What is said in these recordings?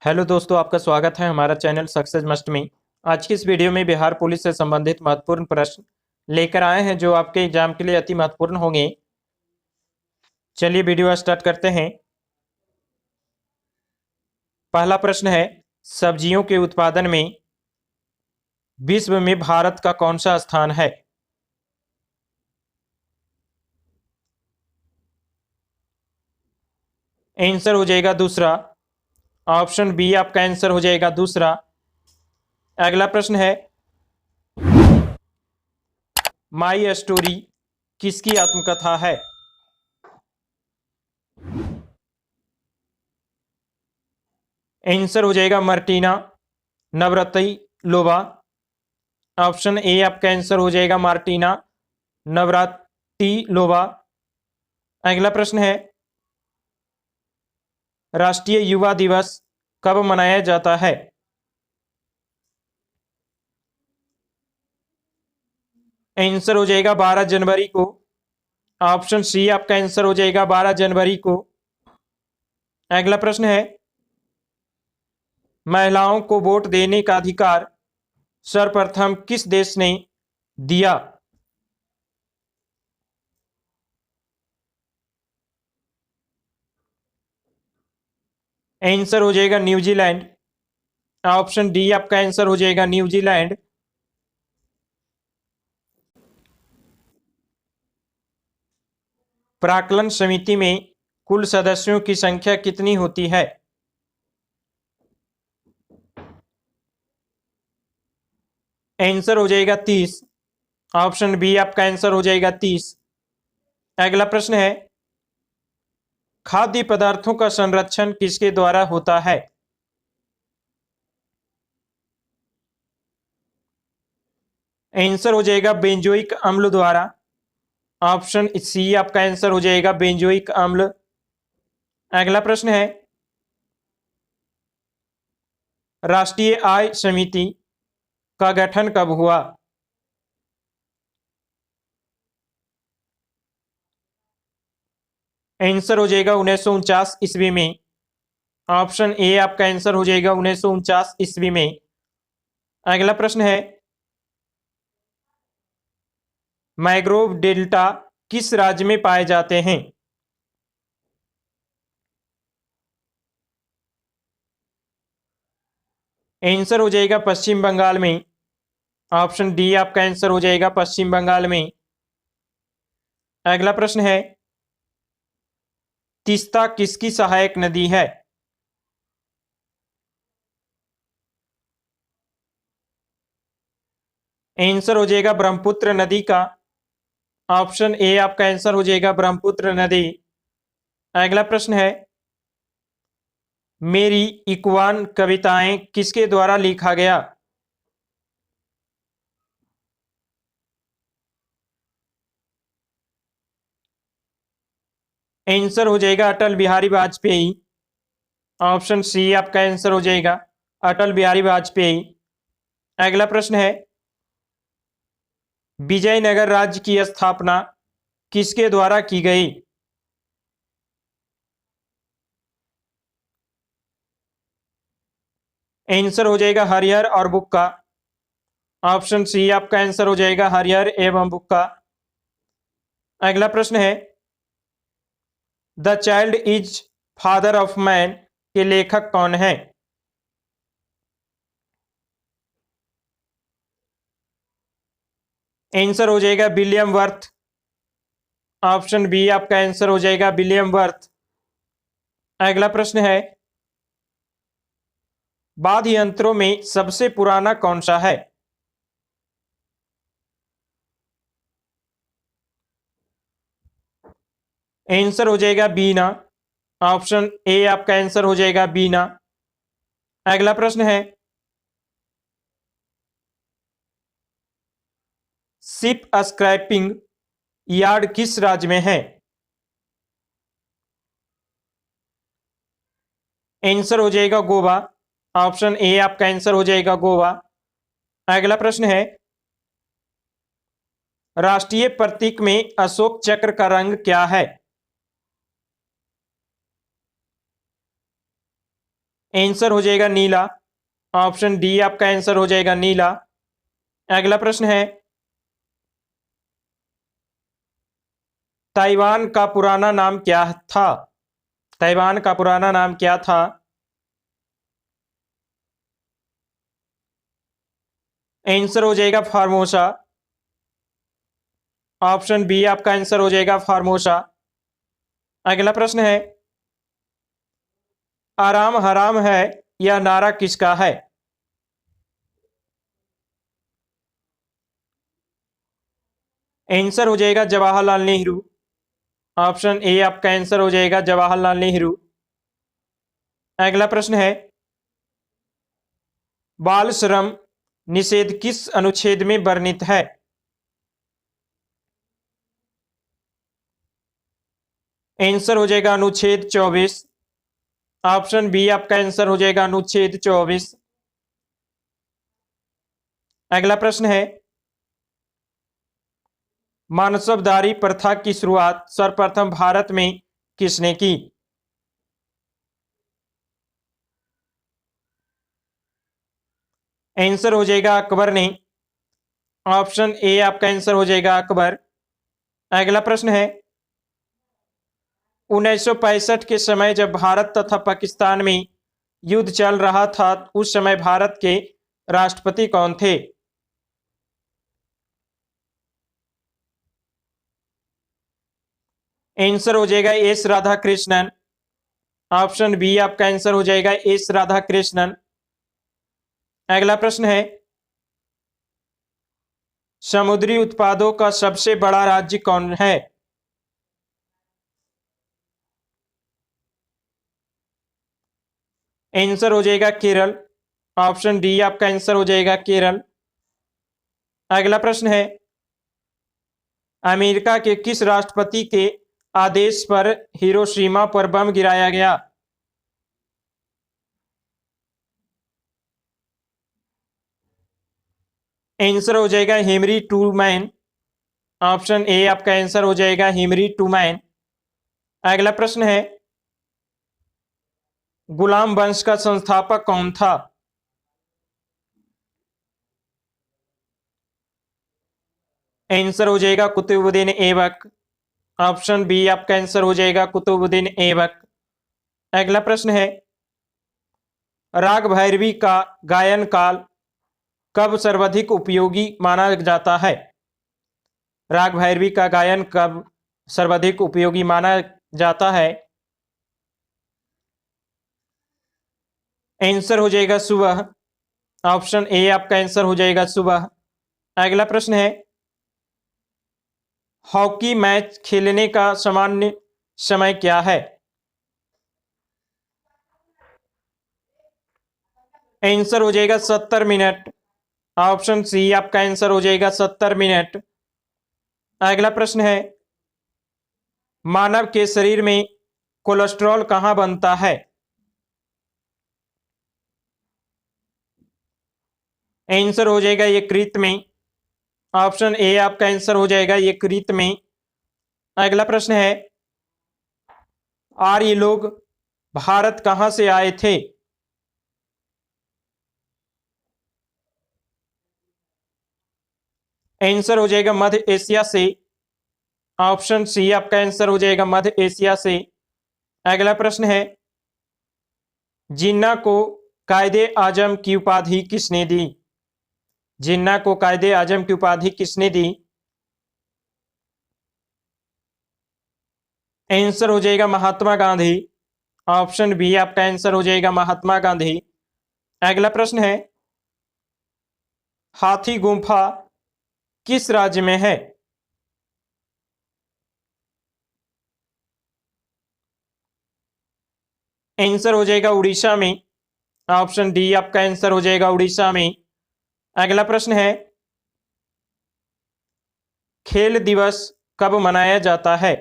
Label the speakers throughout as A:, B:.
A: Hello दोस्तों, आपका स्वागत है हमारा चैनल सक्सेस मस्ट में। आज की इस वीडियो में बिहार पुलिस से संबंधित महत्वपूर्ण प्रश्न लेकर आए हैं जो आपके एग्जाम के लिए अति महत्वपूर्ण होंगे। चलिए वीडियो स्टार्ट करते हैं। पहला प्रश्न है, सब्जियों के उत्पादन में विश्व में भारत का कौन सा स्थान है? आंसर हो जाएगा दूसरा। ऑप्शन बी आपका आंसर हो जाएगा दूसरा। अगला प्रश्न है, माई स्टोरी किसकी आत्मकथा है? आंसर हो जाएगा मार्टिना नवरातिलोवा। ऑप्शन ए आपका आंसर हो जाएगा मार्टिना नवरातिलोवा। अगला प्रश्न है, राष्ट्रीय युवा दिवस कब मनाया जाता है? आंसर हो जाएगा 12 जनवरी को। ऑप्शन सी आपका आंसर हो जाएगा 12 जनवरी को। अगला प्रश्न है, महिलाओं को वोट देने का अधिकार सर्वप्रथम किस देश ने दिया? आंसर हो जाएगा न्यूजीलैंड। ऑप्शन डी आपका आंसर हो जाएगा न्यूजीलैंड। प्राक्कलन समिति में कुल सदस्यों की संख्या कितनी होती है? आंसर हो जाएगा 30। ऑप्शन बी आपका आंसर हो जाएगा 30। अगला प्रश्न है, खाद्य पदार्थों का संरक्षण किसके द्वारा होता है? आंसर हो जाएगा बेंजोइक अम्ल द्वारा। ऑप्शन सी आपका आंसर हो जाएगा बेंजोइक अम्ल। अगला प्रश्न है, राष्ट्रीय आय समिति का गठन कब हुआ? आंसर हो जाएगा 1949 ईस्वी में। ऑप्शन ए आपका आंसर हो जाएगा 1949 ईस्वी में। अगला प्रश्न है, मैंग्रोव डेल्टा किस राज्य में पाए जाते हैं? आंसर हो जाएगा पश्चिम बंगाल में। ऑप्शन डी आपका आंसर हो जाएगा पश्चिम बंगाल में। अगला प्रश्न है, तीस्ता किसकी सहायक नदी है? आंसर हो जाएगा ब्रह्मपुत्र नदी का। ऑप्शन ए आपका आंसर हो जाएगा ब्रह्मपुत्र नदी। अगला प्रश्न है, मेरी इक्वान कविताएं किसके द्वारा लिखा गया? आंसर हो जाएगा अटल बिहारी वाजपेयी। ऑप्शन सी आपका आंसर हो जाएगा अटल बिहारी वाजपेयी। अगला प्रश्न है, विजयनगर राज्य की स्थापना किसके द्वारा की गई? आंसर हो जाएगा हरिहर और बुक्का। ऑप्शन सी आपका आंसर हो जाएगा हरिहर एवं बुक्का। अगला प्रश्न है, the child is father of man के लेखक कौन है? आंसर हो जाएगा विलियम वर्थ। ऑप्शन बी आपका आंसर हो जाएगा विलियम वर्थ। अगला प्रश्न है, वाद्य यंत्रों में सबसे पुराना कौन सा है? आंसर हो जाएगा बीना। ऑप्शन ए आपका आंसर हो जाएगा बीना। अगला प्रश्न है, शिप स्क्रैपिंग यार्ड किस राज्य में है? आंसर हो जाएगा गोवा। ऑप्शन ए आपका आंसर हो जाएगा गोवा। अगला प्रश्न है, राष्ट्रीय प्रतीक में अशोक चक्र का रंग क्या है? आंसर हो जाएगा नीला। ऑप्शन डी आपका आंसर हो जाएगा नीला। अगला प्रश्न है, ताइवान का पुराना नाम क्या था? ताइवान का पुराना नाम क्या था? आंसर हो जाएगा फार्मोसा। ऑप्शन बी आपका आंसर हो जाएगा फार्मोसा। अगला प्रश्न है, आराम हराम है यह नारा किसका है? आंसर हो जाएगा जवाहरलाल नेहरू। ऑप्शन ए आपका आंसर हो जाएगा जवाहरलाल नेहरू। अगला प्रश्न है, बाल श्रम निषेध किस अनुच्छेद में वर्णित है? आंसर हो जाएगा अनुच्छेद 24। ऑप्शन बी आपका आंसर हो जाएगा अनुच्छेद 24। अगला प्रश्न है, मानसबदारी प्रथा की शुरुआत सर्वप्रथम भारत में किसने की? आंसर हो जाएगा अकबर ने। ऑप्शन ए आपका आंसर हो जाएगा अकबर। अगला प्रश्न है, 1965 के समय जब भारत तथा पाकिस्तान में युद्ध चल रहा था उस समय भारत के राष्ट्रपति कौन थे? आंसर हो जाएगा एस राधाकृष्णन। ऑप्शन बी आपका आंसर हो जाएगा एस राधाकृष्णन। अगला प्रश्न है, समुद्री उत्पादों का सबसे बड़ा राज्य कौन है? आंसर हो जाएगा केरल। ऑप्शन डी आपका आंसर हो जाएगा केरल। अगला प्रश्न है, अमेरिका के किस राष्ट्रपति के आदेश पर हिरोशिमा पर बम गिराया गया? आंसर हो जाएगा हेनरी ट्रूमैन। ऑप्शन ए आपका आंसर हो जाएगा हेनरी ट्रूमैन। अगला प्रश्न है, गुलाम वंश का संस्थापक कौन था? आंसर हो जाएगा कुतुबुद्दीन ऐबक। ऑप्शन बी आपका आंसर हो जाएगा कुतुबुद्दीन ऐबक। अगला प्रश्न है, राग भैरवी का गायन काल कब सर्वाधिक उपयोगी माना जाता है? राग भैरवी का गायन कब सर्वाधिक उपयोगी माना जाता है? आंसर हो जाएगा सुबह। ऑप्शन ए आपका आंसर हो जाएगा सुबह। अगला प्रश्न है, हॉकी मैच खेलने का सामान्य समय क्या है? आंसर हो जाएगा 70 मिनट। ऑप्शन सी आपका आंसर हो जाएगा 70 मिनट। अगला प्रश्न है, मानव के शरीर में कोलेस्ट्रॉल कहाँ बनता है? आंसर हो जाएगा यकृत में। ऑप्शन ए आपका आंसर हो जाएगा यकृत में। अगला प्रश्न है, आर्य लोग भारत कहां से आए थे? आंसर हो जाएगा मध्य एशिया से। ऑप्शन सी आपका आंसर हो जाएगा मध्य एशिया से। अगला प्रश्न है, जिन्ना को कायदे आजम की उपाधि किसने दी? जिन्ना को कायदे आजम की उपाधि किसने दी? आंसर हो जाएगा महात्मा गांधी। ऑप्शन बी आपका आंसर हो जाएगा महात्मा गांधी। अगला प्रश्न है, हाथी गुम्फा किस राज्य में है? आंसर हो जाएगा उड़ीसा में। ऑप्शन डी आपका आंसर हो जाएगा उड़ीसा में। अगला प्रश्न है, खेल दिवस कब मनाया जाता है?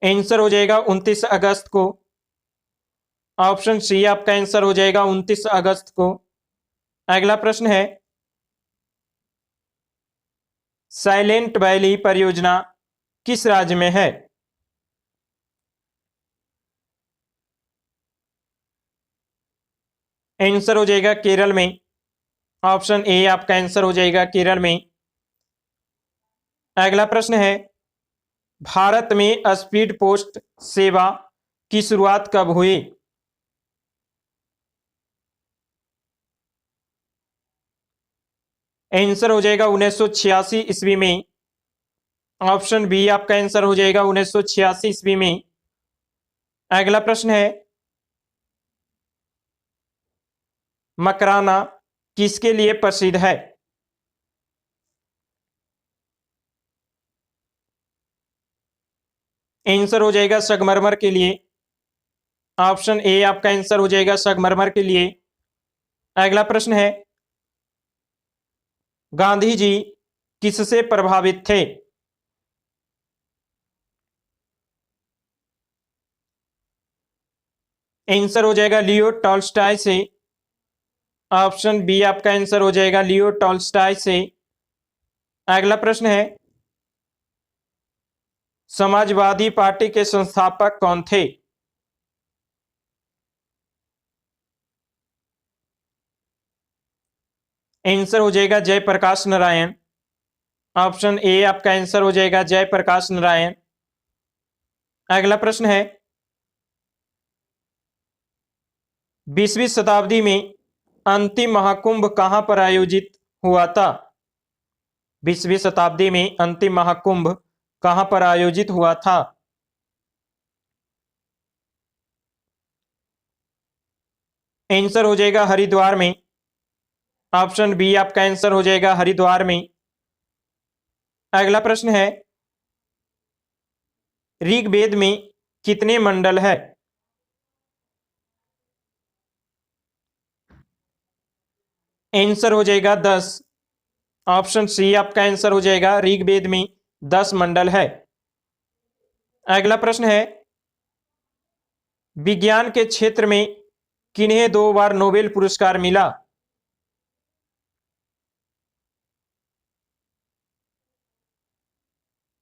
A: आंसर हो जाएगा 29 अगस्त को। ऑप्शन सी आपका आंसर हो जाएगा 29 अगस्त को। अगला प्रश्न है, साइलेंट वैली परियोजना किस राज्य में है? आंसर हो जाएगा केरल में। ऑप्शन ए आपका आंसर हो जाएगा केरल में। अगला प्रश्न है, भारत में स्पीड पोस्ट सेवा की शुरुआत कब हुई? आंसर हो जाएगा 1986 ईस्वी में। ऑप्शन बी आपका आंसर हो जाएगा 1986 ईस्वी में। अगला प्रश्न है, मकराना किसके लिए प्रसिद्ध है? आंसर हो जाएगा संगमरमर के लिए। ऑप्शन ए आपका आंसर हो जाएगा संगमरमर के लिए। अगला प्रश्न है, गांधी जी किससे प्रभावित थे? आंसर हो जाएगा लियो टॉल्स्टॉय से। ऑप्शन बी आपका आंसर हो जाएगा लियो टॉल्स्टॉय से। अगला प्रश्न है, समाजवादी पार्टी के संस्थापक कौन थे? आंसर हो जाएगा जयप्रकाश नारायण। ऑप्शन ए आपका आंसर हो जाएगा जयप्रकाश नारायण। अगला प्रश्न है, 20वीं शताब्दी में अंतिम महाकुंभ कहां पर आयोजित हुआ था? 20वीं शताब्दी में अंतिम महाकुंभ कहां पर आयोजित हुआ था? आंसर हो जाएगा हरिद्वार में। ऑप्शन बी आपका आंसर हो जाएगा हरिद्वार में। अगला प्रश्न है, ऋग्वेद में कितने मंडल है? आंसर हो जाएगा 10। ऑप्शन सी आपका आंसर हो जाएगा ऋग्वेद में 10 मंडल है। अगला प्रश्न है, विज्ञान के क्षेत्र में किन्हें 2 बार नोबेल पुरस्कार मिला?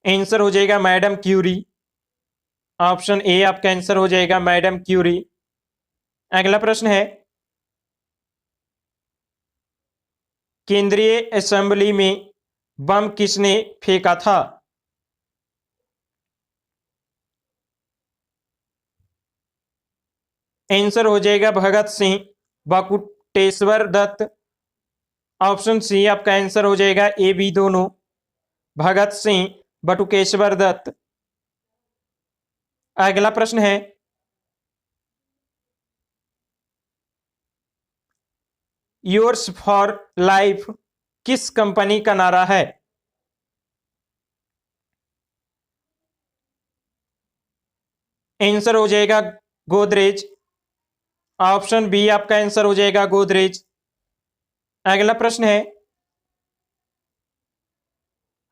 A: आंसर हो जाएगा मैडम क्यूरी। ऑप्शन ए आपका आंसर हो जाएगा मैडम क्यूरी। अगला प्रश्न है, केंद्रीय असेंबली में बम किसने फेंका था? आंसर हो जाएगा भगत सिंह बटुकेश्वर दत्त। ऑप्शन सी आपका आंसर हो जाएगा ए बी दोनों, भगत सिंह बटुकेश्वर दत्त। अगला प्रश्न है, योर्स फॉर लाइफ किस कंपनी का नारा है? आंसर हो जाएगा गोदरेज। ऑप्शन बी आपका आंसर हो जाएगा गोदरेज। अगला प्रश्न है,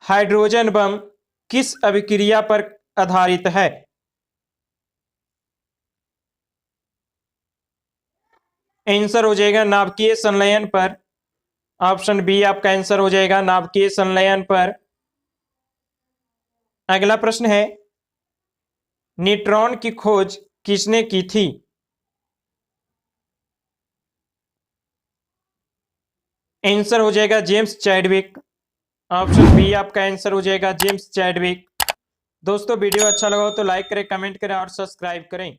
A: हाइड्रोजन बम किस अभिक्रिया पर आधारित है? आंसर हो जाएगा नाभिकीय संलयन पर। ऑप्शन बी आपका आंसर हो जाएगा नाभिकीय संलयन पर। अगला प्रश्न है, न्यूट्रॉन की खोज किसने की थी? आंसर हो जाएगा जेम्स चैडविक। ऑप्शन बी आपका आंसर हो जाएगा जेम्स चैडविक। दोस्तों वीडियो अच्छा लगा हो तो लाइक करें, कमेंट करें और सब्सक्राइब करें।